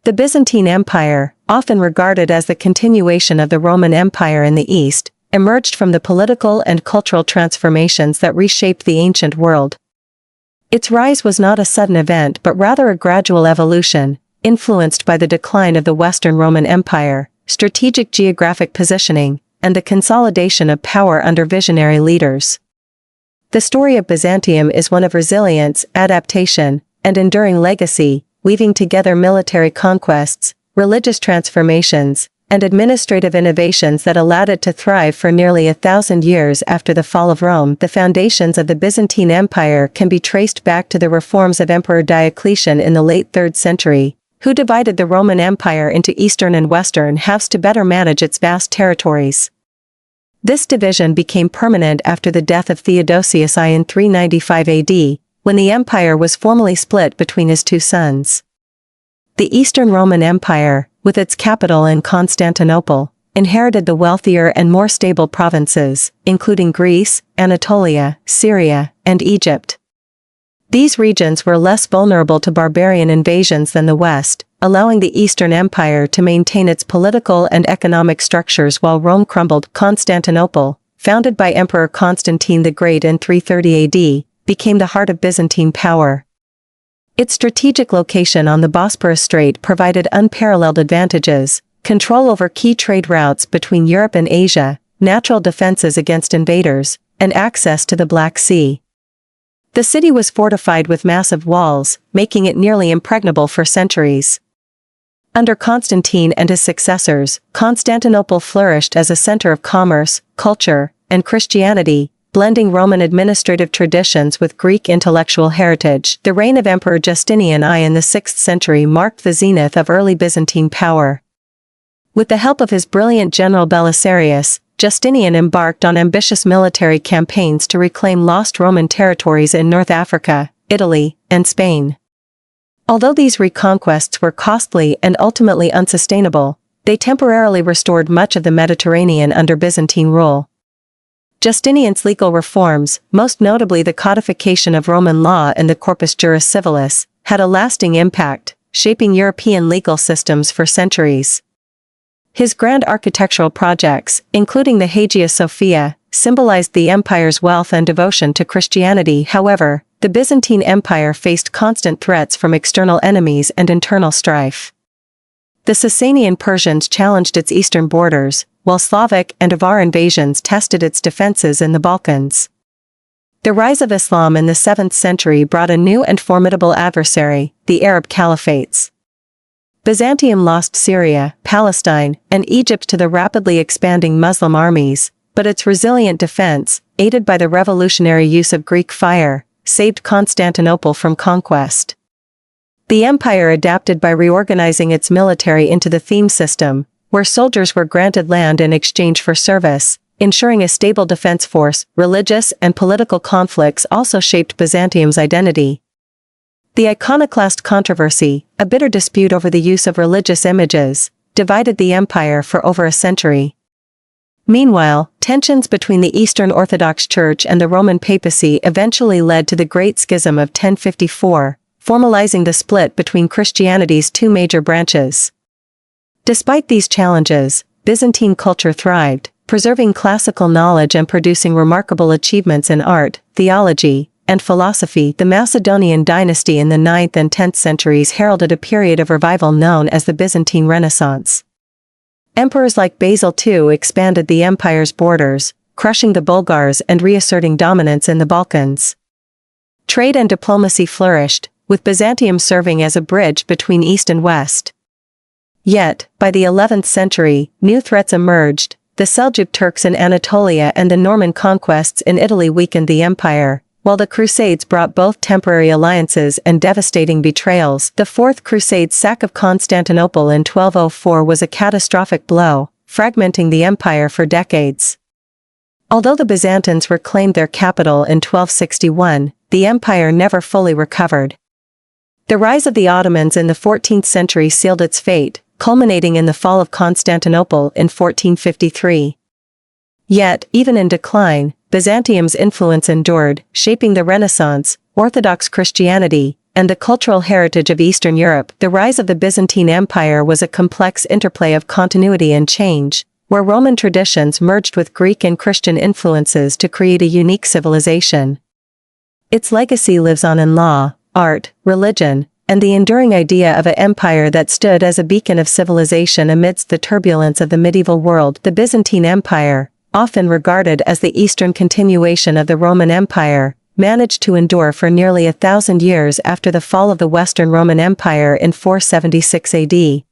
The Byzantine Empire, often regarded as the continuation of the Roman Empire in the East, emerged from the political and cultural transformations that reshaped the ancient world. Its rise was not a sudden event but rather a gradual evolution, influenced by the decline of the Western Roman Empire, strategic geographic positioning, and the consolidation of power under visionary leaders. The story of Byzantium is one of resilience, adaptation, and enduring legacy, weaving together military conquests, religious transformations, and administrative innovations that allowed it to thrive for nearly 1,000 years after the fall of Rome. The foundations of the Byzantine Empire can be traced back to the reforms of Emperor Diocletian in the late 3rd century, who divided the Roman Empire into eastern and western halves to better manage its vast territories. This division became permanent after the death of Theodosius I in 395 AD, when the empire was formally split between his two sons. The Eastern Roman Empire, with its capital in Constantinople, inherited the wealthier and more stable provinces, including Greece, Anatolia, Syria, and Egypt. These regions were less vulnerable to barbarian invasions than the West, allowing the Eastern Empire to maintain its political and economic structures while Rome crumbled. Constantinople, founded by Emperor Constantine the Great in 330 AD, became the heart of Byzantine power. Its strategic location on the Bosporus Strait provided unparalleled advantages: control over key trade routes between Europe and Asia, natural defenses against invaders, and access to the Black Sea. The city was fortified with massive walls, making it nearly impregnable for centuries. Under Constantine and his successors, Constantinople flourished as a center of commerce, culture, and Christianity, blending Roman administrative traditions with Greek intellectual heritage. The reign of Emperor Justinian I in the 6th century marked the zenith of early Byzantine power. With the help of his brilliant general Belisarius, Justinian embarked on ambitious military campaigns to reclaim lost Roman territories in North Africa, Italy, and Spain. Although these reconquests were costly and ultimately unsustainable, they temporarily restored much of the Mediterranean under Byzantine rule. Justinian's legal reforms, most notably the codification of Roman law and the Corpus Juris Civilis, had a lasting impact, shaping European legal systems for centuries. His grand architectural projects, including the Hagia Sophia, symbolized the empire's wealth and devotion to Christianity. However, the Byzantine Empire faced constant threats from external enemies and internal strife. The Sasanian Persians challenged its eastern borders, while Slavic and Avar invasions tested its defenses in the Balkans. The rise of Islam in the 7th century brought a new and formidable adversary, the Arab caliphates. Byzantium lost Syria, Palestine, and Egypt to the rapidly expanding Muslim armies, but its resilient defense, aided by the revolutionary use of Greek fire, saved Constantinople from conquest. The empire adapted by reorganizing its military into the theme system, where soldiers were granted land in exchange for service, ensuring a stable defense force. Religious and political conflicts also shaped Byzantium's identity. The iconoclast controversy, a bitter dispute over the use of religious images, divided the empire for over a century. Meanwhile, tensions between the Eastern Orthodox Church and the Roman papacy eventually led to the Great Schism of 1054, formalizing the split between Christianity's two major branches. Despite these challenges, Byzantine culture thrived, preserving classical knowledge and producing remarkable achievements in art, theology, and philosophy. The Macedonian dynasty in the 9th and 10th centuries heralded a period of revival known as the Byzantine Renaissance. Emperors like Basil II expanded the empire's borders, crushing the Bulgars and reasserting dominance in the Balkans. Trade and diplomacy flourished, with Byzantium serving as a bridge between East and West. Yet, by the 11th century, new threats emerged. The Seljuk Turks in Anatolia and the Norman conquests in Italy weakened the empire, while the Crusades brought both temporary alliances and devastating betrayals. The Fourth Crusade's sack of Constantinople in 1204 was a catastrophic blow, fragmenting the empire for decades. Although the Byzantines reclaimed their capital in 1261, the empire never fully recovered. The rise of the Ottomans in the 14th century sealed its fate, culminating in the fall of Constantinople in 1453. Yet, even in decline, Byzantium's influence endured, shaping the Renaissance, Orthodox Christianity, and the cultural heritage of Eastern Europe. The rise of the Byzantine Empire was a complex interplay of continuity and change, where Roman traditions merged with Greek and Christian influences to create a unique civilization. Its legacy lives on in law, art, religion, and the enduring idea of an empire that stood as a beacon of civilization amidst the turbulence of the medieval world. The Byzantine Empire, often regarded as the eastern continuation of the Roman Empire, managed to endure for nearly 1,000 years after the fall of the Western Roman Empire in 476 AD.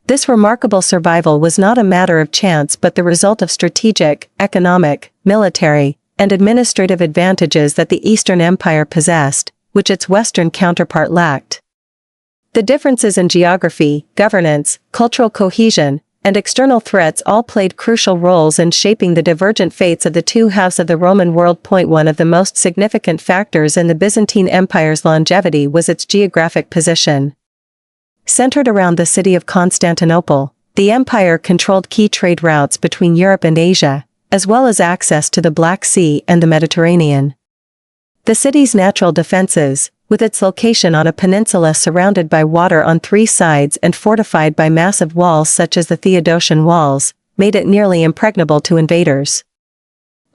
This remarkable survival was not a matter of chance but the result of strategic, economic, military, and administrative advantages that the Eastern Empire possessed, which its Western counterpart lacked. The differences in geography, governance, cultural cohesion, and external threats all played crucial roles in shaping the divergent fates of the two halves of the Roman world. One of the most significant factors in the Byzantine Empire's longevity was its geographic position. Centered around the city of Constantinople, the empire controlled key trade routes between Europe and Asia, as well as access to the Black Sea and the Mediterranean. The city's natural defenses, with its location on a peninsula surrounded by water on three sides and fortified by massive walls such as the Theodosian walls, made it nearly impregnable to invaders.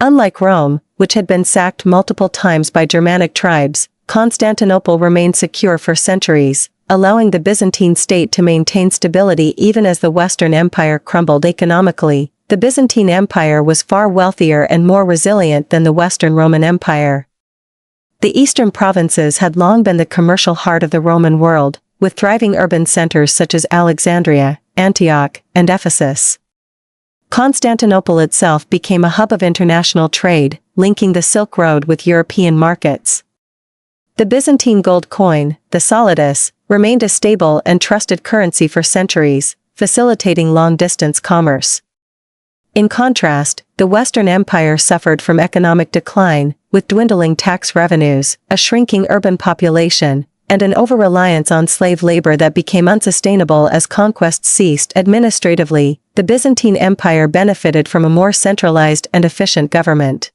Unlike Rome, which had been sacked multiple times by Germanic tribes, Constantinople remained secure for centuries, allowing the Byzantine state to maintain stability even as the Western Empire crumbled economically. The Byzantine Empire was far wealthier and more resilient than the Western Roman Empire. The eastern provinces had long been the commercial heart of the Roman world, with thriving urban centers such as Alexandria, Antioch, and Ephesus. Constantinople itself became a hub of international trade, linking the Silk Road with European markets. The Byzantine gold coin, the solidus, remained a stable and trusted currency for centuries, facilitating long-distance commerce. In contrast, the Western Empire suffered from economic decline, with dwindling tax revenues, a shrinking urban population, and an over-reliance on slave labor that became unsustainable as conquests ceased. Administratively, the Byzantine Empire benefited from a more centralized and efficient government.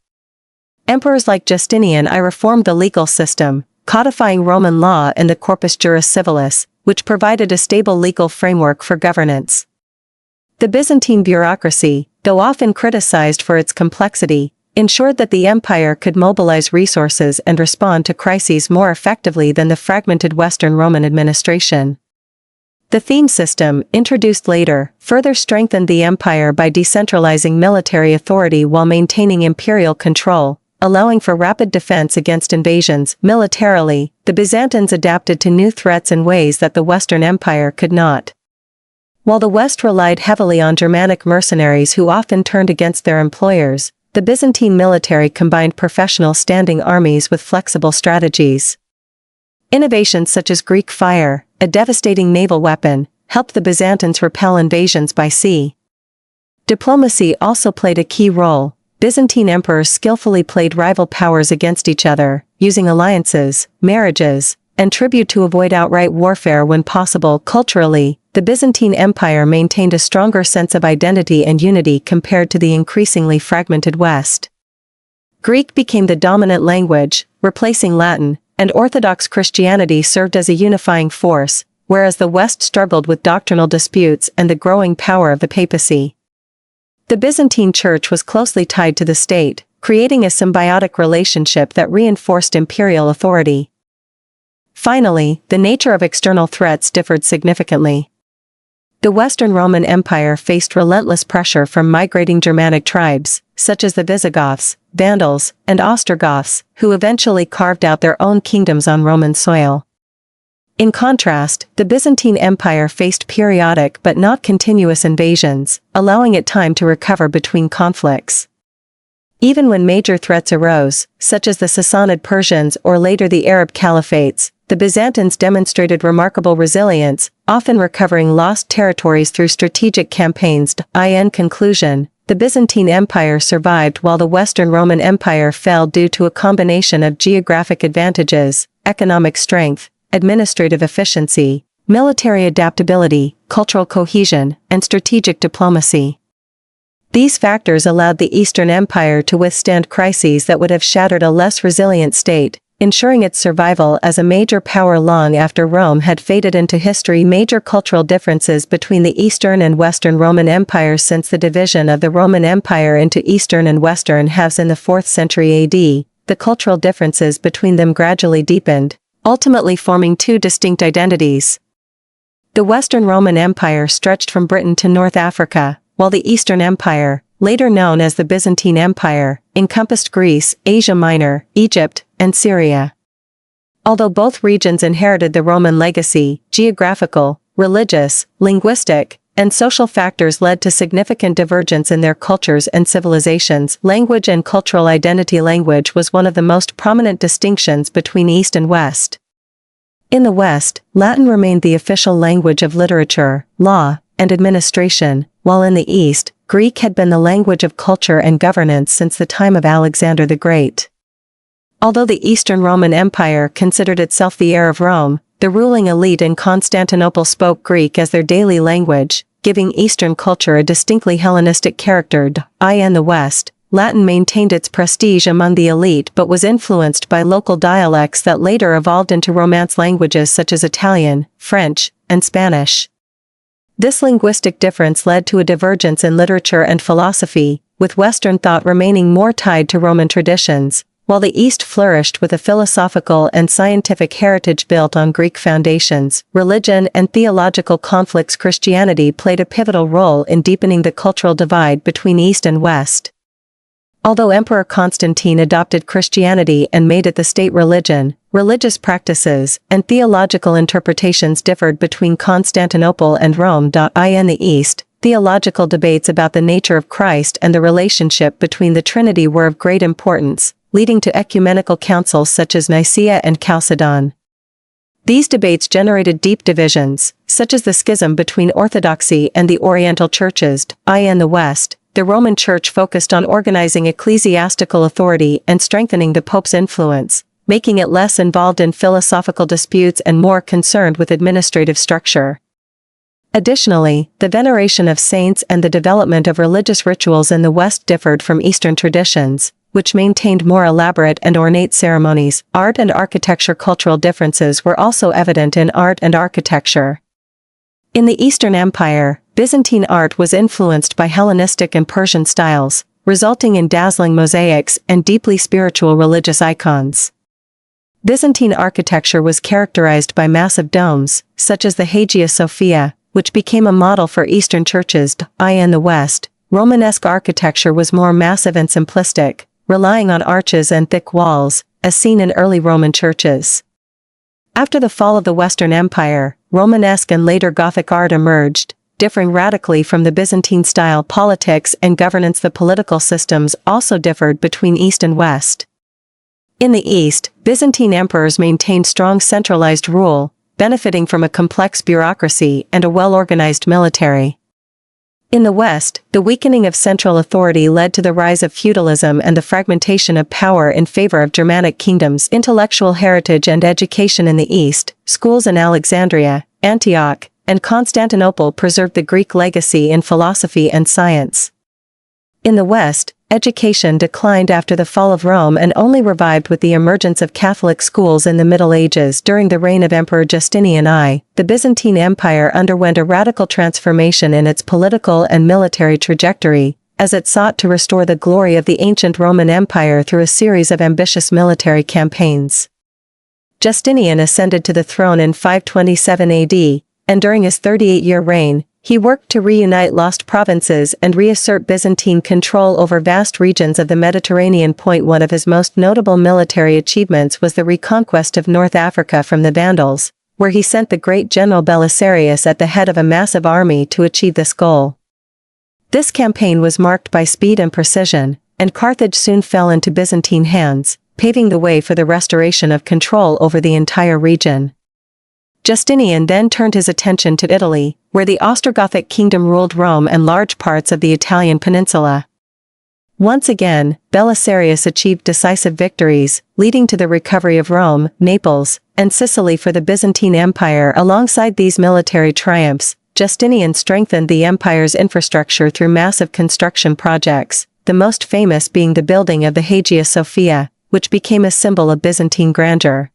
Emperors like Justinian I reformed the legal system, codifying Roman law in the Corpus Juris Civilis, which provided a stable legal framework for governance. The Byzantine bureaucracy, though often criticized for its complexity, ensured that the empire could mobilize resources and respond to crises more effectively than the fragmented Western Roman administration. The theme system, introduced later, further strengthened the empire by decentralizing military authority while maintaining imperial control, allowing for rapid defense against invasions. Militarily, the Byzantines adapted to new threats in ways that the Western Empire could not. While the West relied heavily on Germanic mercenaries who often turned against their employers, the Byzantine military combined professional standing armies with flexible strategies. Innovations such as Greek fire, a devastating naval weapon, helped the Byzantines repel invasions by sea. Diplomacy also played a key role. Byzantine emperors skillfully played rival powers against each other, using alliances, marriages, and tribute to avoid outright warfare when possible. Culturally, the Byzantine Empire maintained a stronger sense of identity and unity compared to the increasingly fragmented West. Greek became the dominant language, replacing Latin, and Orthodox Christianity served as a unifying force, whereas the West struggled with doctrinal disputes and the growing power of the papacy. The Byzantine Church was closely tied to the state, creating a symbiotic relationship that reinforced imperial authority. Finally, the nature of external threats differed significantly. The Western Roman Empire faced relentless pressure from migrating Germanic tribes, such as the Visigoths, Vandals, and Ostrogoths, who eventually carved out their own kingdoms on Roman soil. In contrast, the Byzantine Empire faced periodic but not continuous invasions, allowing it time to recover between conflicts. Even when major threats arose, such as the Sassanid Persians or later the Arab Caliphates, the Byzantines demonstrated remarkable resilience, often recovering lost territories through strategic campaigns. In conclusion, the Byzantine Empire survived while the Western Roman Empire fell due to a combination of geographic advantages, economic strength, administrative efficiency, military adaptability, cultural cohesion, and strategic diplomacy. These factors allowed the Eastern Empire to withstand crises that would have shattered a less resilient state, ensuring its survival as a major power long after Rome had faded into history. Major cultural differences between the Eastern and Western Roman empires. Since the division of the Roman Empire into Eastern and Western halves in the 4th century AD, the cultural differences between them gradually deepened, ultimately forming two distinct identities. The Western Roman Empire stretched from Britain to North Africa, while the Eastern Empire, later known as the Byzantine Empire, encompassed Greece, Asia Minor, Egypt, and Syria. Although both regions inherited the Roman legacy, geographical, religious, linguistic, and social factors led to significant divergence in their cultures and civilizations. Language and cultural identity. Language was one of the most prominent distinctions between East and West. In the West, Latin remained the official language of literature, law, and administration, while in the East, Greek had been the language of culture and governance since the time of Alexander the Great. Although the Eastern Roman Empire considered itself the heir of Rome, the ruling elite in Constantinople spoke Greek as their daily language, giving Eastern culture a distinctly Hellenistic character. In the West, Latin maintained its prestige among the elite but was influenced by local dialects that later evolved into Romance languages such as Italian, French, and Spanish. This linguistic difference led to a divergence in literature and philosophy, with Western thought remaining more tied to Roman traditions, while the East flourished with a philosophical and scientific heritage built on Greek foundations. Religion and theological conflicts. Christianity played a pivotal role in deepening the cultural divide between East and West. Although Emperor Constantine adopted Christianity and made it the state religion, religious practices and theological interpretations differed between Constantinople and Rome. In the East, theological debates about the nature of Christ and the relationship between the Trinity were of great importance, leading to ecumenical councils such as Nicaea and Chalcedon. These debates generated deep divisions, such as the schism between Orthodoxy and the Oriental churches. In the West, the Roman Church focused on organizing ecclesiastical authority and strengthening the Pope's influence, making it less involved in philosophical disputes and more concerned with administrative structure. Additionally, the veneration of saints and the development of religious rituals in the West differed from Eastern traditions, which maintained more elaborate and ornate ceremonies. Art and architecture. Cultural differences were also evident in art and architecture. In the Eastern Empire, Byzantine art was influenced by Hellenistic and Persian styles, resulting in dazzling mosaics and deeply spiritual religious icons. Byzantine architecture was characterized by massive domes, such as the Hagia Sophia, which became a model for Eastern churches. In the West, Romanesque architecture was more massive and simplistic, relying on arches and thick walls, as seen in early Roman churches. After the fall of the Western Empire, Romanesque and later Gothic art emerged, differing radically from the Byzantine style. Politics and governance. The political systems also differed between East and West. In the East, Byzantine emperors maintained strong centralized rule, benefiting from a complex bureaucracy and a well-organized military. In the West, the weakening of central authority led to the rise of feudalism and the fragmentation of power in favor of Germanic kingdoms. Intellectual heritage and education. In the East, schools in Alexandria, Antioch, and Constantinople preserved the Greek legacy in philosophy and science. In the West, education declined after the fall of Rome and only revived with the emergence of Catholic schools in the Middle Ages. During the reign of Emperor Justinian I, the Byzantine Empire underwent a radical transformation in its political and military trajectory, as it sought to restore the glory of the ancient Roman Empire through a series of ambitious military campaigns. Justinian ascended to the throne in 527 AD, and during his 38-year reign, he worked to reunite lost provinces and reassert Byzantine control over vast regions of the Mediterranean. One of his most notable military achievements was the reconquest of North Africa from the Vandals, where he sent the great general Belisarius at the head of a massive army to achieve this goal. This campaign was marked by speed and precision, and Carthage soon fell into Byzantine hands, paving the way for the restoration of control over the entire region. Justinian then turned his attention to Italy, where the Ostrogothic kingdom ruled Rome and large parts of the Italian peninsula. Once again, Belisarius achieved decisive victories, leading to the recovery of Rome, Naples, and Sicily for the Byzantine Empire. Alongside these military triumphs, Justinian strengthened the empire's infrastructure through massive construction projects, the most famous being the building of the Hagia Sophia, which became a symbol of Byzantine grandeur.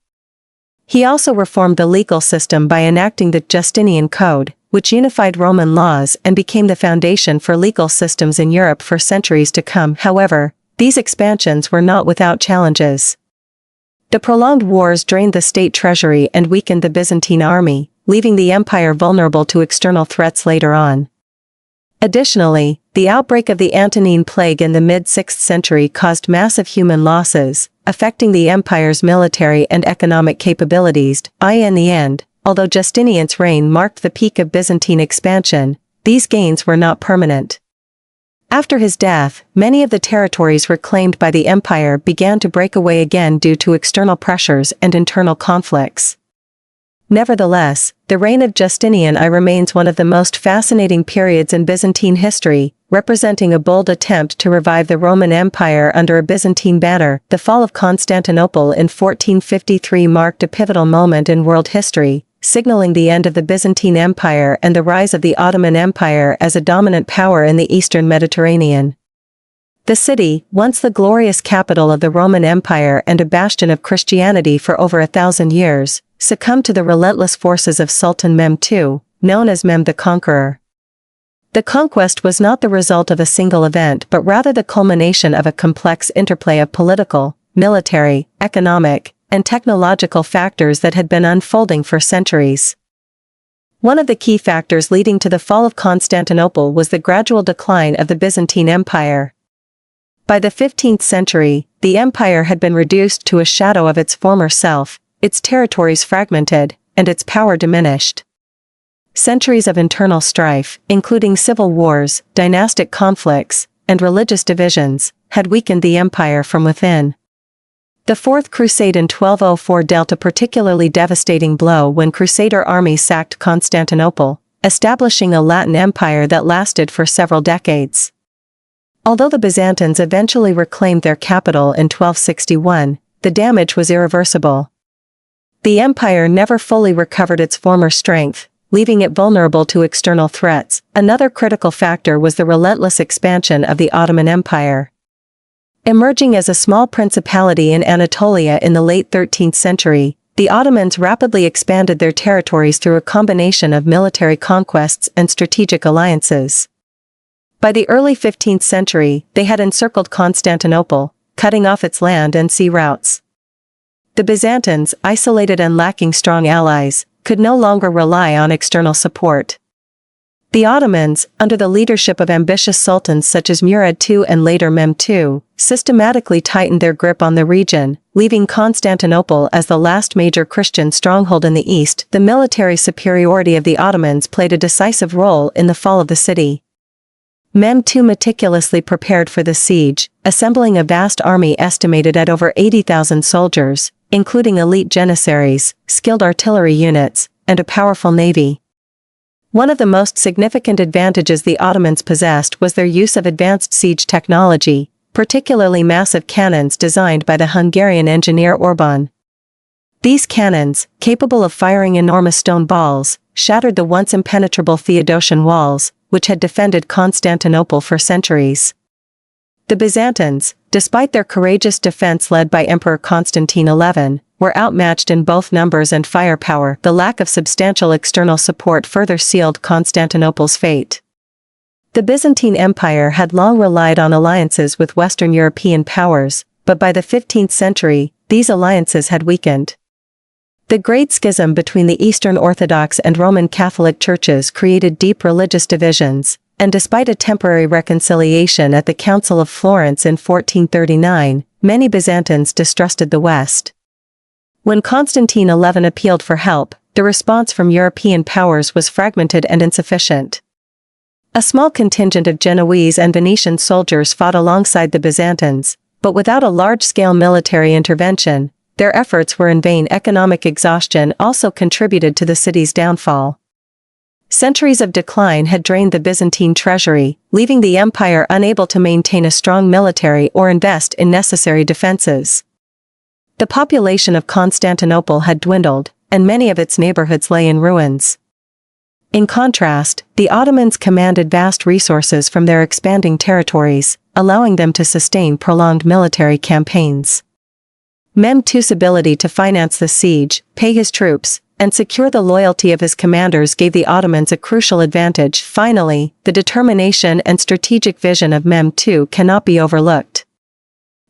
He also reformed the legal system by enacting the Justinian Code, which unified Roman laws and became the foundation for legal systems in Europe for centuries to come. However, these expansions were not without challenges. The prolonged wars drained the state treasury and weakened the Byzantine army, leaving the empire vulnerable to external threats later on. Additionally, the outbreak of the Antonine Plague in the mid-6th century caused massive human losses, affecting the empire's military and economic capabilities. In the end, although Justinian's reign marked the peak of Byzantine expansion, these gains were not permanent. After his death, many of the territories reclaimed by the empire began to break away again due to external pressures and internal conflicts. Nevertheless, the reign of Justinian I remains one of the most fascinating periods in Byzantine history, representing a bold attempt to revive the Roman Empire under a Byzantine banner. The fall of Constantinople in 1453 marked a pivotal moment in world history, signaling the end of the Byzantine Empire and the rise of the Ottoman Empire as a dominant power in the eastern Mediterranean. The city, once the glorious capital of the Roman Empire and a bastion of Christianity for over 1,000 years, succumbed to the relentless forces of Sultan Mehmed II, known as Mehmed the Conqueror. The conquest was not the result of a single event but rather the culmination of a complex interplay of political, military, economic, and technological factors that had been unfolding for centuries. One of the key factors leading to the fall of Constantinople was the gradual decline of the Byzantine Empire. By the 15th century, the empire had been reduced to a shadow of its former self, its territories fragmented, and its power diminished. Centuries of internal strife, including civil wars, dynastic conflicts, and religious divisions, had weakened the empire from within. The Fourth Crusade in 1204 dealt a particularly devastating blow when Crusader armies sacked Constantinople, establishing a Latin empire that lasted for several decades. Although the Byzantines eventually reclaimed their capital in 1261, the damage was irreversible. The empire never fully recovered its former strength, leaving it vulnerable to external threats. Another critical factor was the relentless expansion of the Ottoman Empire. Emerging as a small principality in Anatolia in the late 13th century, the Ottomans rapidly expanded their territories through a combination of military conquests and strategic alliances. By the early 15th century, they had encircled Constantinople, cutting off its land and sea routes. The Byzantines, isolated and lacking strong allies, could no longer rely on external support. The Ottomans, under the leadership of ambitious sultans such as Murad II and later Mehmed II, systematically tightened their grip on the region, leaving Constantinople as the last major Christian stronghold in the east. The military superiority of the Ottomans played a decisive role in the fall of the city. Mehmed II meticulously prepared for the siege, assembling a vast army estimated at over 80,000 soldiers, including elite janissaries, skilled artillery units, and a powerful navy. One of the most significant advantages the Ottomans possessed was their use of advanced siege technology, particularly massive cannons designed by the Hungarian engineer Orban. These cannons, capable of firing enormous stone balls, shattered the once impenetrable Theodosian walls, which had defended Constantinople for centuries. The Byzantines, despite their courageous defense led by Emperor Constantine XI, were outmatched in both numbers and firepower. The lack of substantial external support further sealed Constantinople's fate. The Byzantine Empire had long relied on alliances with Western European powers, but by the 15th century, these alliances had weakened. The Great Schism between the Eastern Orthodox and Roman Catholic churches created deep religious divisions, and despite a temporary reconciliation at the Council of Florence in 1439, many Byzantines distrusted the West. When Constantine XI appealed for help, the response from European powers was fragmented and insufficient. A small contingent of Genoese and Venetian soldiers fought alongside the Byzantines, but without a large-scale military intervention, their efforts were in vain. Economic exhaustion also contributed to the city's downfall. Centuries of decline had drained the Byzantine treasury, leaving the empire unable to maintain a strong military or invest in necessary defenses. The population of Constantinople had dwindled, and many of its neighborhoods lay in ruins. In contrast, the Ottomans commanded vast resources from their expanding territories, allowing them to sustain prolonged military campaigns. Mehmed II's ability to finance the siege, pay his troops, and secure the loyalty of his commanders gave the Ottomans a crucial advantage. Finally, the determination and strategic vision of Mehmed II cannot be overlooked.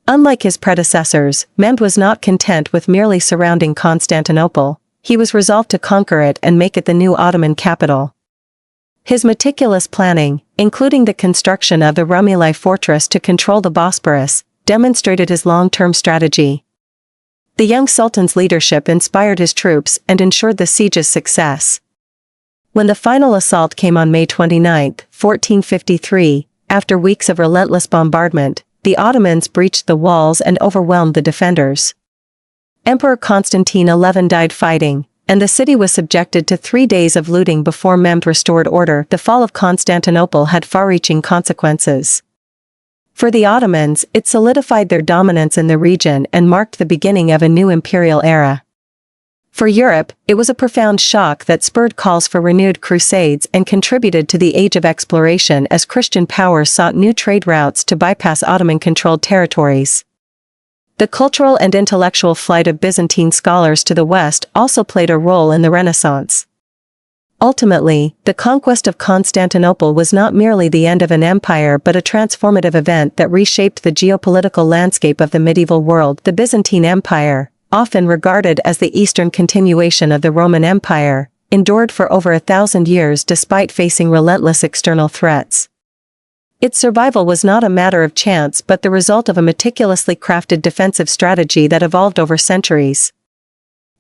Unlike his predecessors, Mehmed was not content with merely surrounding Constantinople. He was resolved to conquer it and make it the new Ottoman capital. His meticulous planning, including the construction of the Rumeli fortress to control the Bosporus, demonstrated his long-term strategy. The young sultan's leadership inspired his troops and ensured the siege's success. When the final assault came on May 29, 1453, after weeks of relentless bombardment, the Ottomans breached the walls and overwhelmed the defenders. Emperor Constantine XI died fighting, and the city was subjected to 3 days of looting before Mehmed restored order. The fall of Constantinople had far-reaching consequences. For the Ottomans, it solidified their dominance in the region and marked the beginning of a new imperial era. For Europe, it was a profound shock that spurred calls for renewed crusades and contributed to the age of exploration as Christian powers sought new trade routes to bypass Ottoman-controlled territories. The cultural and intellectual flight of Byzantine scholars to the west also played a role in the Renaissance. Ultimately, the conquest of Constantinople was not merely the end of an empire but a transformative event that reshaped the geopolitical landscape of the medieval world. The Byzantine Empire, often regarded as the eastern continuation of the Roman Empire, endured for over 1,000 years despite facing relentless external threats. Its survival was not a matter of chance but the result of a meticulously crafted defensive strategy that evolved over centuries.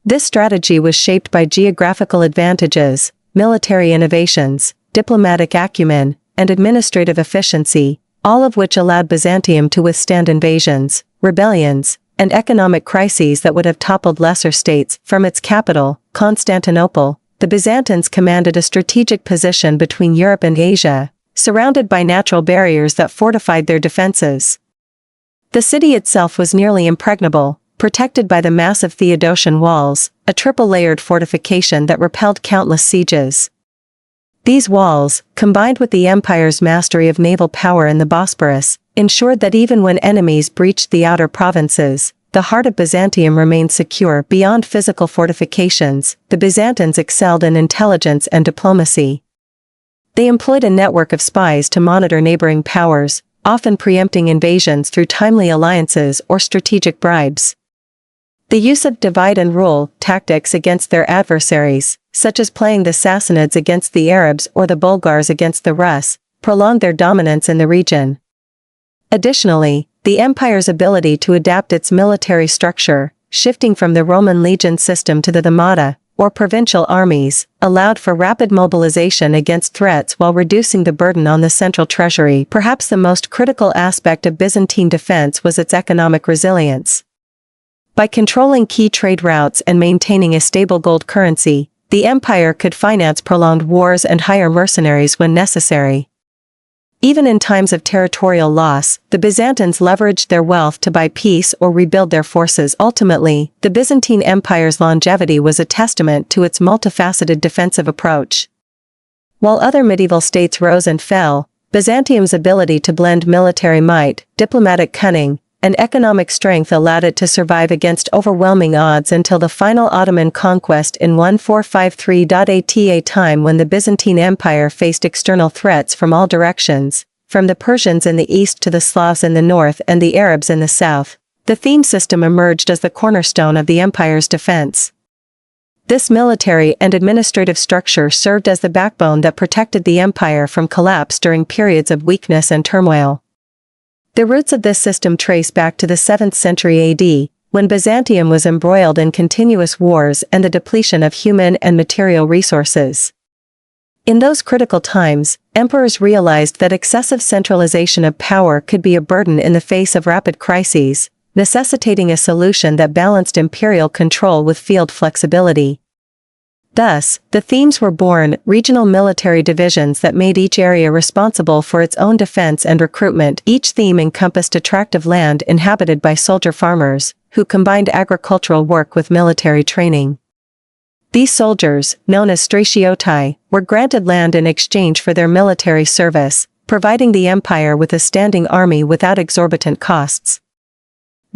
This strategy was shaped by geographical advantages, military innovations, diplomatic acumen, and administrative efficiency, all of which allowed Byzantium to withstand invasions, rebellions, and economic crises that would have toppled lesser states. From its capital, Constantinople, the Byzantines commanded a strategic position between Europe and Asia, surrounded by natural barriers that fortified their defenses. The city itself was nearly impregnable, protected by the massive Theodosian walls, a triple-layered fortification that repelled countless sieges. These walls, combined with the empire's mastery of naval power in the Bosporus, ensured that even when enemies breached the outer provinces, the heart of Byzantium remained secure. Beyond physical fortifications, the Byzantines excelled in intelligence and diplomacy. They employed a network of spies to monitor neighboring powers, often preempting invasions through timely alliances or strategic bribes. The use of divide-and-rule tactics against their adversaries, such as playing the Sassanids against the Arabs or the Bulgars against the Rus, prolonged their dominance in the region. Additionally, the empire's ability to adapt its military structure, shifting from the Roman legion system to the Thematic, or provincial armies, allowed for rapid mobilization against threats while reducing the burden on the central treasury. Perhaps the most critical aspect of Byzantine defense was its economic resilience. By controlling key trade routes and maintaining a stable gold currency, the empire could finance prolonged wars and hire mercenaries when necessary. Even in times of territorial loss, the Byzantines leveraged their wealth to buy peace or rebuild their forces. Ultimately, the Byzantine Empire's longevity was a testament to its multifaceted defensive approach. While other medieval states rose and fell, Byzantium's ability to blend military might, diplomatic cunning, and economic strength allowed it to survive against overwhelming odds until the final Ottoman conquest in 1453. At a time when the Byzantine Empire faced external threats from all directions, from the Persians in the east to the Slavs in the north and the Arabs in the south, the theme system emerged as the cornerstone of the empire's defense. This military and administrative structure served as the backbone that protected the empire from collapse during periods of weakness and turmoil. The roots of this system trace back to the 7th century AD, when Byzantium was embroiled in continuous wars and the depletion of human and material resources. In those critical times, emperors realized that excessive centralization of power could be a burden in the face of rapid crises, necessitating a solution that balanced imperial control with field flexibility. Thus, the themes were born: regional military divisions that made each area responsible for its own defense and recruitment. Each theme encompassed a tract of land inhabited by soldier farmers, who combined agricultural work with military training. These soldiers, known as stratioti, were granted land in exchange for their military service, providing the empire with a standing army without exorbitant costs.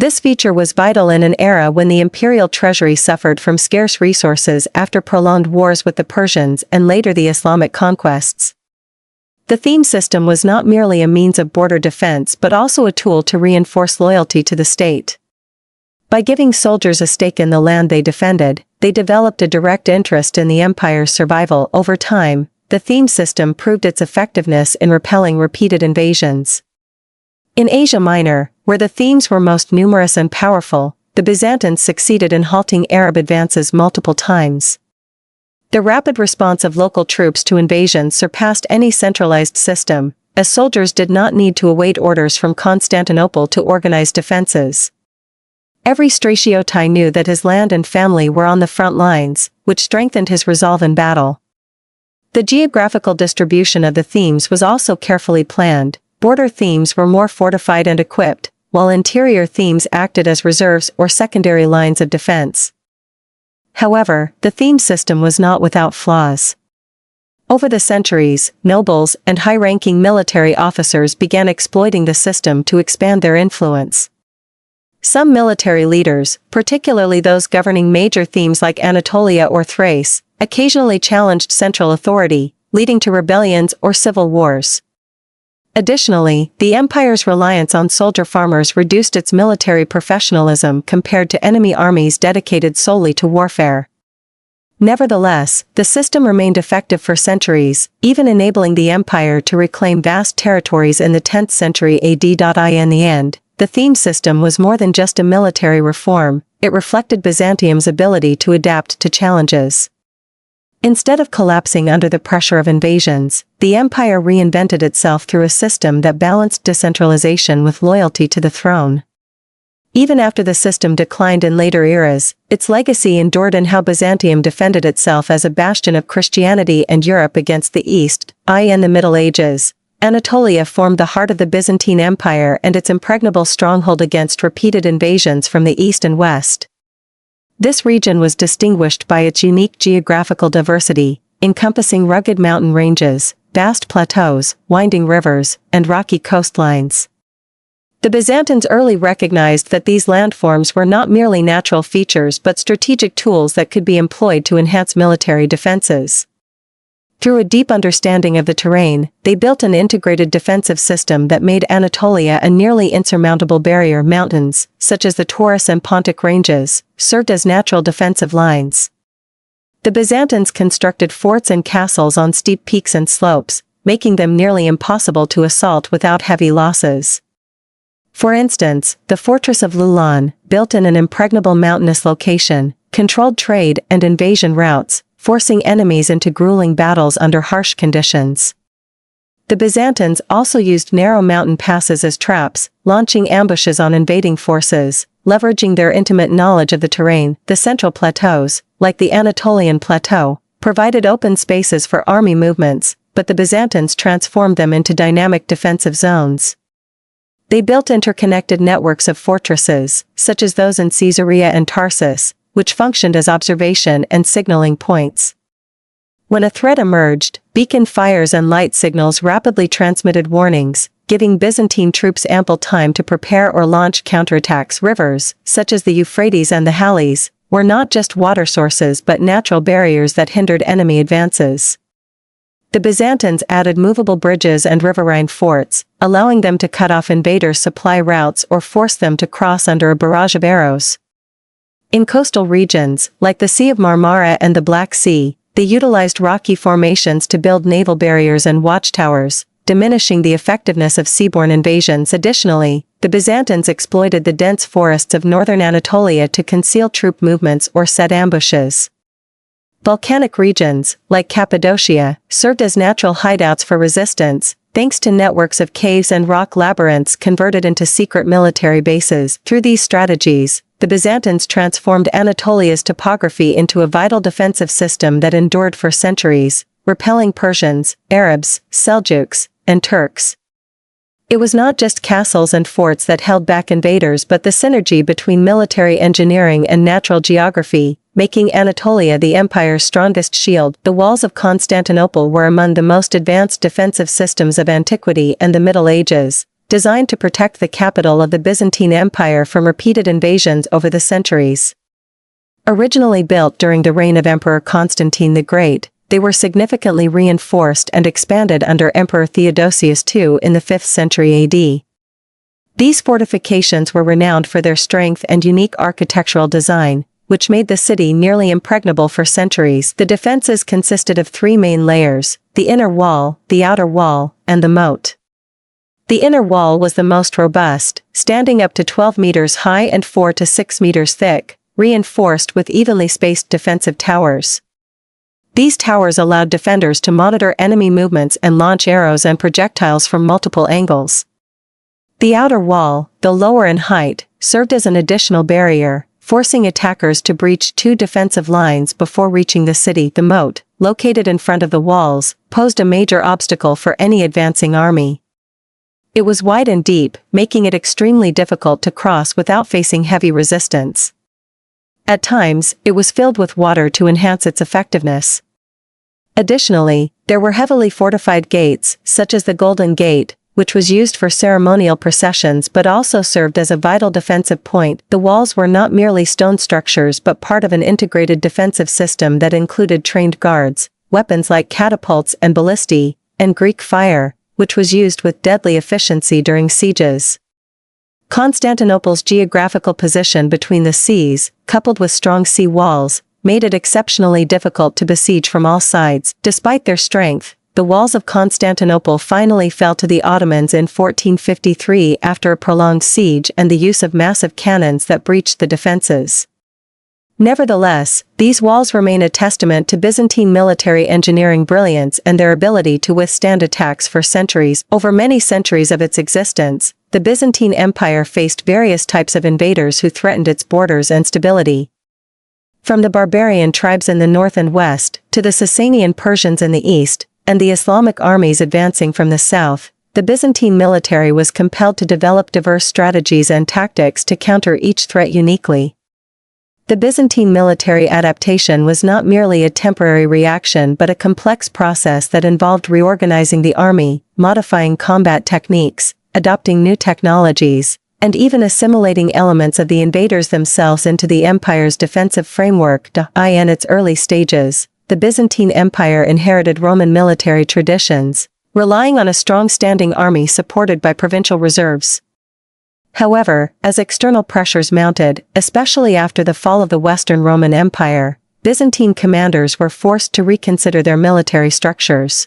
This feature was vital in an era when the imperial treasury suffered from scarce resources after prolonged wars with the Persians and later the Islamic conquests. The theme system was not merely a means of border defense but also a tool to reinforce loyalty to the state. By giving soldiers a stake in the land they defended, they developed a direct interest in the empire's survival. Over time, the theme system proved its effectiveness in repelling repeated invasions. In Asia Minor, where the themes were most numerous and powerful, the Byzantines succeeded in halting Arab advances multiple times. The rapid response of local troops to invasions surpassed any centralized system, as soldiers did not need to await orders from Constantinople to organize defenses. Every Stratiotai knew that his land and family were on the front lines, which strengthened his resolve in battle. The geographical distribution of the themes was also carefully planned. Border themes were more fortified and equipped, while interior themes acted as reserves or secondary lines of defense. However, the theme system was not without flaws. Over the centuries, nobles and high-ranking military officers began exploiting the system to expand their influence. Some military leaders, particularly those governing major themes like Anatolia or Thrace, occasionally challenged central authority, leading to rebellions or civil wars. Additionally, the empire's reliance on soldier farmers reduced its military professionalism compared to enemy armies dedicated solely to warfare. Nevertheless, the system remained effective for centuries, even enabling the empire to reclaim vast territories in the 10th century AD. In the end, the theme system was more than just a military reform, it reflected Byzantium's ability to adapt to challenges. Instead of collapsing under the pressure of invasions, the empire reinvented itself through a system that balanced decentralization with loyalty to the throne. Even after the system declined in later eras, its legacy endured in how Byzantium defended itself as a bastion of Christianity and Europe against the East. In the Middle Ages, Anatolia formed the heart of the Byzantine Empire and its impregnable stronghold against repeated invasions from the east and west. This region was distinguished by its unique geographical diversity, encompassing rugged mountain ranges, vast plateaus, winding rivers, and rocky coastlines. The Byzantines early recognized that these landforms were not merely natural features but strategic tools that could be employed to enhance military defenses. Through a deep understanding of the terrain, they built an integrated defensive system that made Anatolia a nearly insurmountable barrier. Mountains, such as the Taurus and Pontic ranges, served as natural defensive lines. The Byzantines constructed forts and castles on steep peaks and slopes, making them nearly impossible to assault without heavy losses. For instance, the fortress of Lulan, built in an impregnable mountainous location, controlled trade and invasion routes, forcing enemies into grueling battles under harsh conditions. The Byzantines also used narrow mountain passes as traps, launching ambushes on invading forces, leveraging their intimate knowledge of the terrain. The central plateaus, like the Anatolian Plateau, provided open spaces for army movements, but the Byzantines transformed them into dynamic defensive zones. They built interconnected networks of fortresses, such as those in Caesarea and Tarsus, which functioned as observation and signaling points. When a threat emerged, beacon fires and light signals rapidly transmitted warnings, giving Byzantine troops ample time to prepare or launch counterattacks. Rivers, such as the Euphrates and the Halys, were not just water sources but natural barriers that hindered enemy advances. The Byzantines added movable bridges and riverine forts, allowing them to cut off invaders' supply routes or force them to cross under a barrage of arrows. In coastal regions, like the Sea of Marmara and the Black Sea, they utilized rocky formations to build naval barriers and watchtowers, diminishing the effectiveness of seaborne invasions. Additionally, the Byzantines exploited the dense forests of northern Anatolia to conceal troop movements or set ambushes. Volcanic regions, like Cappadocia, served as natural hideouts for resistance, thanks to networks of caves and rock labyrinths converted into secret military bases. Through these strategies, the Byzantines transformed Anatolia's topography into a vital defensive system that endured for centuries, repelling Persians, Arabs, Seljuks, and Turks. It was not just castles and forts that held back invaders but the synergy between military engineering and natural geography, making Anatolia the empire's strongest shield. The walls of Constantinople were among the most advanced defensive systems of antiquity and the Middle Ages, designed to protect the capital of the Byzantine Empire from repeated invasions over the centuries. Originally built during the reign of Emperor Constantine the Great, they were significantly reinforced and expanded under Emperor Theodosius II in the 5th century AD. These fortifications were renowned for their strength and unique architectural design, which made the city nearly impregnable for centuries. The defenses consisted of 3 main layers: the inner wall, the outer wall, and the moat. The inner wall was the most robust, standing up to 12 meters high and 4 to 6 meters thick, reinforced with evenly spaced defensive towers. These towers allowed defenders to monitor enemy movements and launch arrows and projectiles from multiple angles. The outer wall, though lower in height, served as an additional barrier, forcing attackers to breach 2 defensive lines before reaching the city. The moat, located in front of the walls, posed a major obstacle for any advancing army. It was wide and deep, making it extremely difficult to cross without facing heavy resistance. At times, it was filled with water to enhance its effectiveness. Additionally, there were heavily fortified gates, such as the Golden Gate, which was used for ceremonial processions but also served as a vital defensive point. The walls were not merely stone structures but part of an integrated defensive system that included trained guards, weapons like catapults and ballistae, and Greek fire, which was used with deadly efficiency during sieges. Constantinople's geographical position between the seas, coupled with strong sea walls, made it exceptionally difficult to besiege from all sides. Despite their strength, the walls of Constantinople finally fell to the Ottomans in 1453 after a prolonged siege and the use of massive cannons that breached the defenses. Nevertheless, these walls remain a testament to Byzantine military engineering brilliance and their ability to withstand attacks for centuries. Over many centuries of its existence, the Byzantine Empire faced various types of invaders who threatened its borders and stability. From the barbarian tribes in the north and west, to the Sasanian Persians in the east, and the Islamic armies advancing from the south, the Byzantine military was compelled to develop diverse strategies and tactics to counter each threat uniquely. The Byzantine military adaptation was not merely a temporary reaction but a complex process that involved reorganizing the army, modifying combat techniques, adopting new technologies, and even assimilating elements of the invaders themselves into the empire's defensive framework. In its early stages, the Byzantine Empire inherited Roman military traditions, relying on a strong standing army supported by provincial reserves. However, as external pressures mounted, especially after the fall of the Western Roman Empire, Byzantine commanders were forced to reconsider their military structures.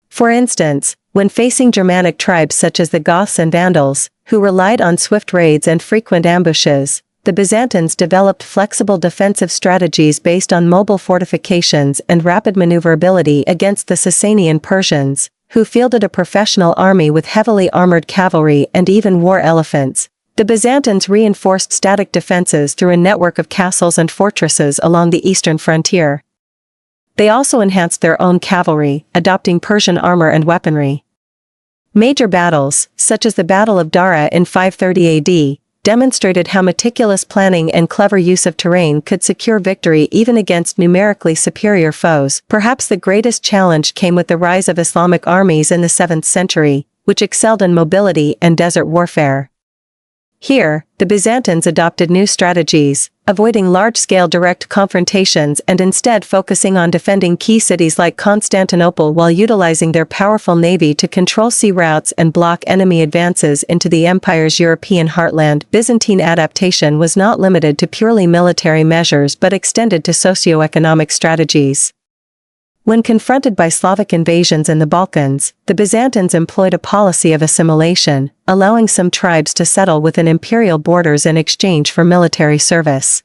For instance, when facing Germanic tribes such as the Goths and Vandals, who relied on swift raids and frequent ambushes, the Byzantines developed flexible defensive strategies based on mobile fortifications and rapid maneuverability against the Sasanian Persians, who fielded a professional army with heavily armored cavalry and even war elephants. The Byzantines reinforced static defenses through a network of castles and fortresses along the eastern frontier. They also enhanced their own cavalry, adopting Persian armor and weaponry. Major battles, such as the Battle of Dara in 530 AD, demonstrated how meticulous planning and clever use of terrain could secure victory even against numerically superior foes. Perhaps the greatest challenge came with the rise of Islamic armies in the 7th century, which excelled in mobility and desert warfare. Here, the Byzantines adopted new strategies, avoiding large-scale direct confrontations and instead focusing on defending key cities like Constantinople while utilizing their powerful navy to control sea routes and block enemy advances into the empire's European heartland. Byzantine adaptation was not limited to purely military measures but extended to socio-economic strategies. When confronted by Slavic invasions in the Balkans, the Byzantines employed a policy of assimilation, allowing some tribes to settle within imperial borders in exchange for military service.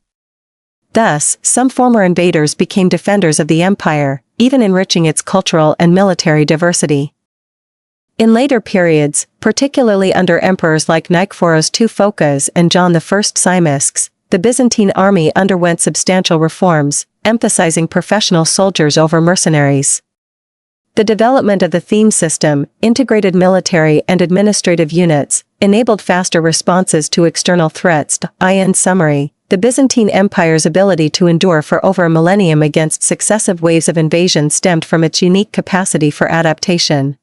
Thus, some former invaders became defenders of the empire, even enriching its cultural and military diversity. In later periods, particularly under emperors like Nikephoros II Phocas and John I Simoskis, the Byzantine army underwent substantial reforms, emphasizing professional soldiers over mercenaries. The development of the theme system, integrated military and administrative units, enabled faster responses to external threats. In summary, the Byzantine Empire's ability to endure for over a millennium against successive waves of invasion stemmed from its unique capacity for adaptation.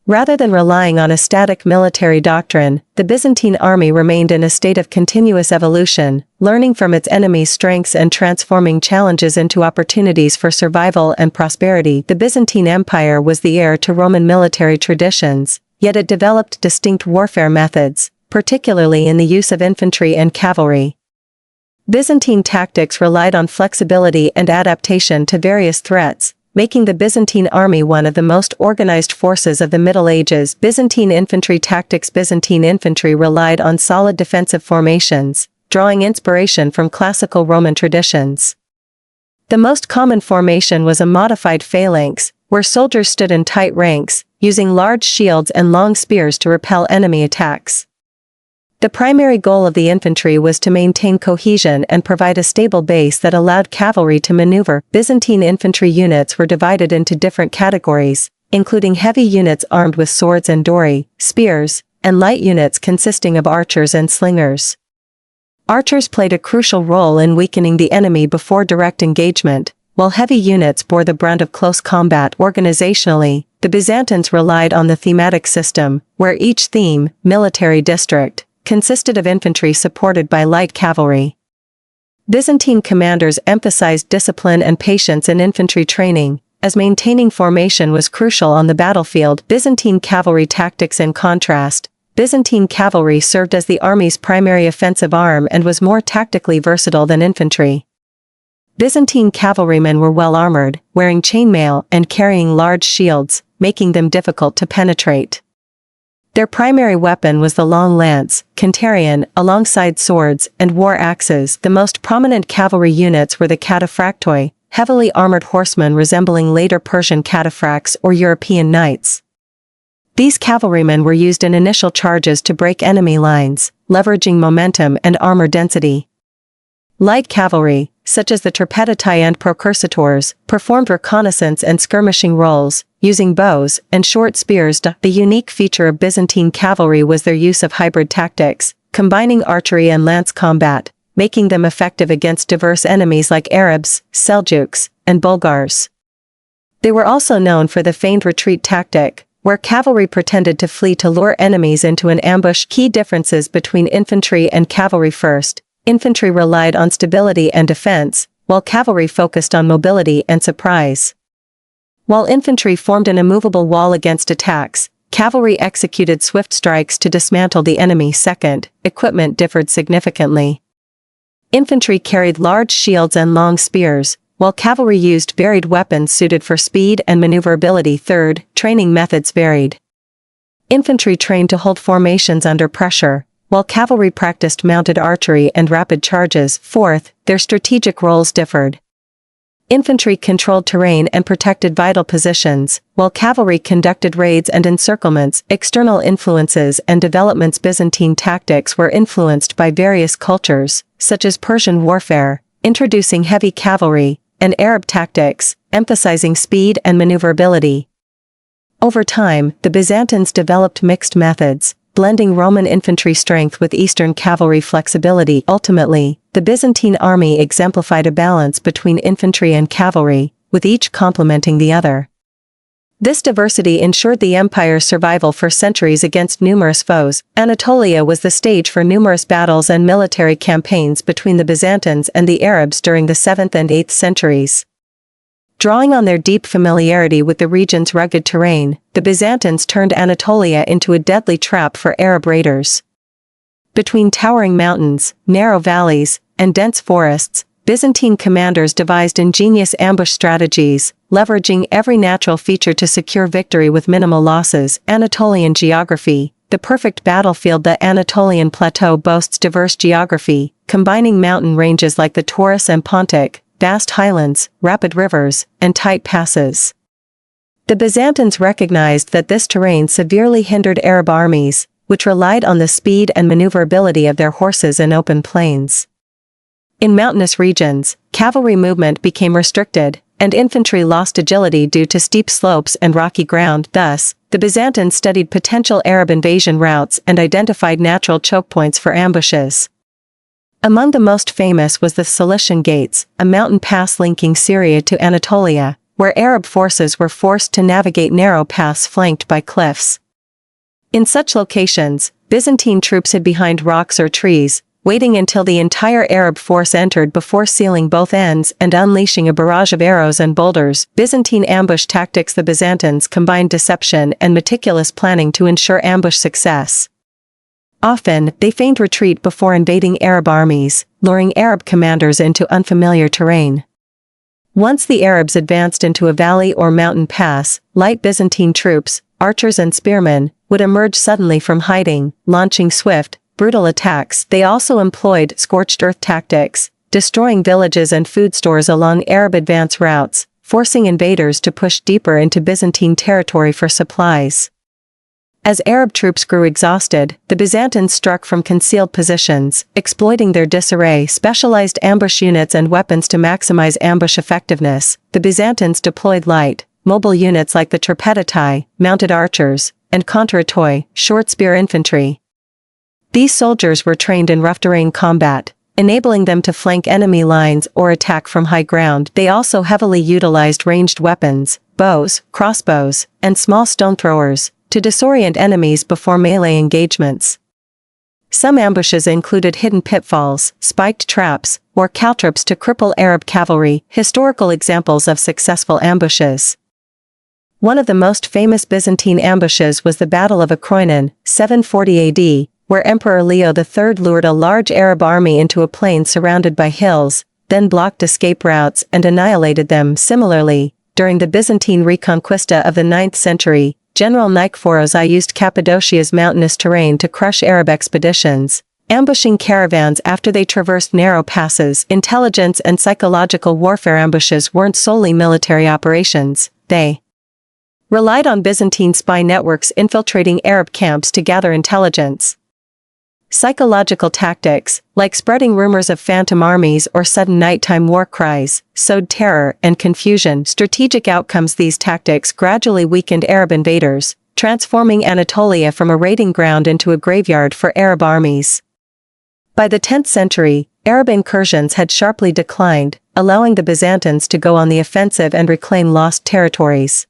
Rather than relying on a static military doctrine, the Byzantine army remained in a state of continuous evolution, learning from its enemies' strengths and transforming challenges into opportunities for survival and prosperity. The Byzantine Empire was the heir to Roman military traditions, yet it developed distinct warfare methods, particularly in the use of infantry and cavalry. Byzantine tactics relied on flexibility and adaptation to various threats, making the Byzantine army one of the most organized forces of the Middle Ages. Byzantine infantry tactics. Byzantine infantry relied on solid defensive formations, drawing inspiration from classical Roman traditions. The most common formation was a modified phalanx, where soldiers stood in tight ranks, using large shields and long spears to repel enemy attacks. The primary goal of the infantry was to maintain cohesion and provide a stable base that allowed cavalry to maneuver. Byzantine infantry units were divided into different categories, including heavy units armed with swords and dory, spears, and light units consisting of archers and slingers. Archers played a crucial role in weakening the enemy before direct engagement, while heavy units bore the brunt of close combat. Organizationally, the Byzantines relied on the thematic system, where each theme, military district, consisted of infantry supported by light cavalry. Byzantine commanders emphasized discipline and patience in infantry training, as maintaining formation was crucial on the battlefield. Byzantine cavalry tactics. In contrast, Byzantine cavalry served as the army's primary offensive arm and was more tactically versatile than infantry. Byzantine cavalrymen were well armored, wearing chainmail and carrying large shields, making them difficult to penetrate. Their primary weapon was the long lance, Kantarian, alongside swords and war axes. The most prominent cavalry units were the cataphractoi, heavily armored horsemen resembling later Persian cataphracts or European knights. These cavalrymen were used in initial charges to break enemy lines, leveraging momentum and armor density. Light cavalry, such as the trepidati and procursitors, performed reconnaissance and skirmishing roles, using bows and short spears. The unique feature of Byzantine cavalry was their use of hybrid tactics, combining archery and lance combat, making them effective against diverse enemies like Arabs, Seljuks, and Bulgars. They were also known for the feigned retreat tactic, where cavalry pretended to flee to lure enemies into an ambush. Key differences between infantry and cavalry. First, infantry relied on stability and defense, while cavalry focused on mobility and surprise. While infantry formed an immovable wall against attacks, cavalry executed swift strikes to dismantle the enemy. Second, equipment differed significantly. Infantry carried large shields and long spears, while cavalry used varied weapons suited for speed and maneuverability. Third, training methods varied. Infantry trained to hold formations under pressure, while cavalry practiced mounted archery and rapid charges. Fourth, their strategic roles differed. Infantry controlled terrain and protected vital positions, while cavalry conducted raids and encirclements. External influences and developments. Byzantine tactics were influenced by various cultures, such as Persian warfare, introducing heavy cavalry, and Arab tactics, emphasizing speed and maneuverability. Over time, the Byzantines developed mixed methods, blending Roman infantry strength with Eastern cavalry flexibility. Ultimately, the Byzantine army exemplified a balance between infantry and cavalry, with each complementing the other. This diversity ensured the empire's survival for centuries against numerous foes. Anatolia was the stage for numerous battles and military campaigns between the Byzantines and the Arabs during the 7th and 8th centuries. Drawing on their deep familiarity with the region's rugged terrain, the Byzantines turned Anatolia into a deadly trap for Arab raiders. Between towering mountains, narrow valleys, and dense forests, Byzantine commanders devised ingenious ambush strategies, leveraging every natural feature to secure victory with minimal losses. Anatolian geography, the perfect battlefield. The Anatolian plateau boasts diverse geography, combining mountain ranges like the Taurus and Pontic, vast highlands, rapid rivers, and tight passes. The Byzantines recognized that this terrain severely hindered Arab armies, which relied on the speed and maneuverability of their horses in open plains. In mountainous regions, cavalry movement became restricted, and infantry lost agility due to steep slopes and rocky ground. Thus, the Byzantines studied potential Arab invasion routes and identified natural choke points for ambushes. Among the most famous was the Cilician Gates, a mountain pass linking Syria to Anatolia, where Arab forces were forced to navigate narrow paths flanked by cliffs. In such locations, Byzantine troops hid behind rocks or trees, waiting until the entire Arab force entered before sealing both ends and unleashing a barrage of arrows and boulders. Byzantine ambush tactics. The Byzantines combined deception and meticulous planning to ensure ambush success. Often, they feigned retreat before invading Arab armies, luring Arab commanders into unfamiliar terrain. Once the Arabs advanced into a valley or mountain pass, light Byzantine troops, archers and spearmen, would emerge suddenly from hiding, launching swift, brutal attacks. They also employed scorched earth tactics, destroying villages and food stores along Arab advance routes, forcing invaders to push deeper into Byzantine territory for supplies. As Arab troops grew exhausted, the Byzantines struck from concealed positions, exploiting their disarray. Specialized ambush units and weapons. To maximize ambush effectiveness, the Byzantines deployed light, mobile units like the tripeditai, mounted archers, and contratoi, short spear infantry. These soldiers were trained in rough terrain combat, enabling them to flank enemy lines or attack from high ground. They also heavily utilized ranged weapons, bows, crossbows, and small stone throwers, to disorient enemies before melee engagements. Some ambushes included hidden pitfalls, spiked traps, or caltrops to cripple Arab cavalry. Historical examples of successful ambushes. One of the most famous Byzantine ambushes was the Battle of Akroinon, 740 AD, where Emperor Leo III lured a large Arab army into a plain surrounded by hills, then blocked escape routes and annihilated them. Similarly, during the Byzantine Reconquista of the 9th century, General Nicephorus I used Cappadocia's mountainous terrain to crush Arab expeditions, ambushing caravans after they traversed narrow passes. Intelligence and psychological warfare. Ambushes weren't solely military operations, they relied on Byzantine spy networks infiltrating Arab camps to gather intelligence. Psychological tactics, like spreading rumors of phantom armies or sudden nighttime war cries, sowed terror and confusion. Strategic outcomes. These tactics gradually weakened Arab invaders, transforming Anatolia from a raiding ground into a graveyard for Arab armies. By the 10th century, Arab incursions had sharply declined, allowing the Byzantines to go on the offensive and reclaim lost territories.